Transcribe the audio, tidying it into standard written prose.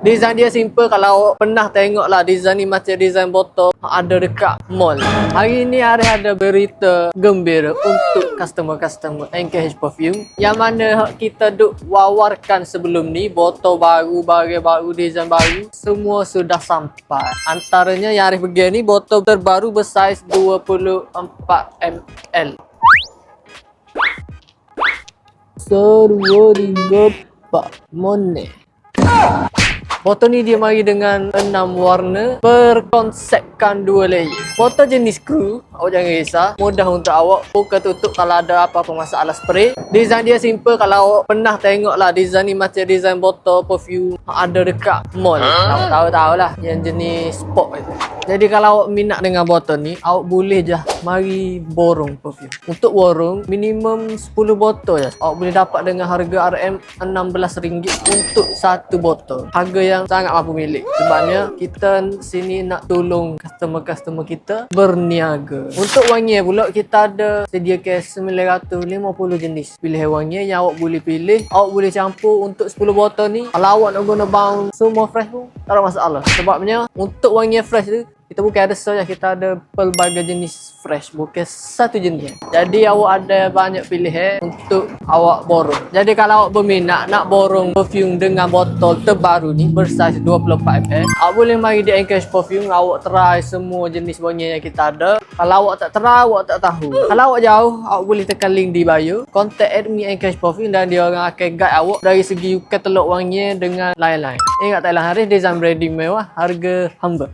Design dia simple. Kalau awak pernah tengok lah design ni macam design botol ada dekat mall. Hari ni ada berita gembira untuk customer-customer NKH Perfume, yang mana kita duk wawarkan sebelum ni botol baru, barang baru, design baru semua sudah sampai. Antaranya yang Arif pergi ni botol terbaru bersaiz 24 ml. Seru juga Pak Mone. Botol ni dia mari dengan 6 warna, berkonsepkan 2 layer. Botol jenis screw, awak jangan risau, mudah untuk awak buka tutup kalau ada apa-apa masalah spray. Design dia simple. Kalau awak pernah tengok lah design ni macam design botol perfume ada dekat mall. Awak tahu lah yang jenis sport itu. Jadi kalau awak minat dengan botol ni, awak boleh je mari borong perfume. Untuk borong minimum 10 botol je. Awak boleh dapat dengan harga RM16 untuk satu botol. Harga yang sangat mampu milik. Sebabnya kita sini nak tolong customer-customer kita berniaga. Untuk wangi pula kita ada sediakan 950 jenis pilihan wangi yang awak boleh pilih. Awak boleh campur untuk 10 botol ni. Kalau awak nak guna bau semua fresh pun tak ada masalah. Sebabnya untuk wangi fresh tu kita bukan ada saja, kita ada pelbagai jenis fresh, bukan satu jenis. Jadi awak ada banyak pilihan untuk awak borong. Jadi kalau awak berminat nak borong perfume dengan botol terbaru ni bersaiz 24 ml, awak boleh mari di NKH Perfume, awak try semua jenis wangi yang kita ada. Kalau awak tak try, awak tak tahu. Kalau awak jauh, awak boleh tekan link di bio, contact admin NKH Perfume dan dia orang akan guide awak dari segi katalog wangi dengan lain-lain. Ingat tak lah, Arif design branding mewah, harga humble.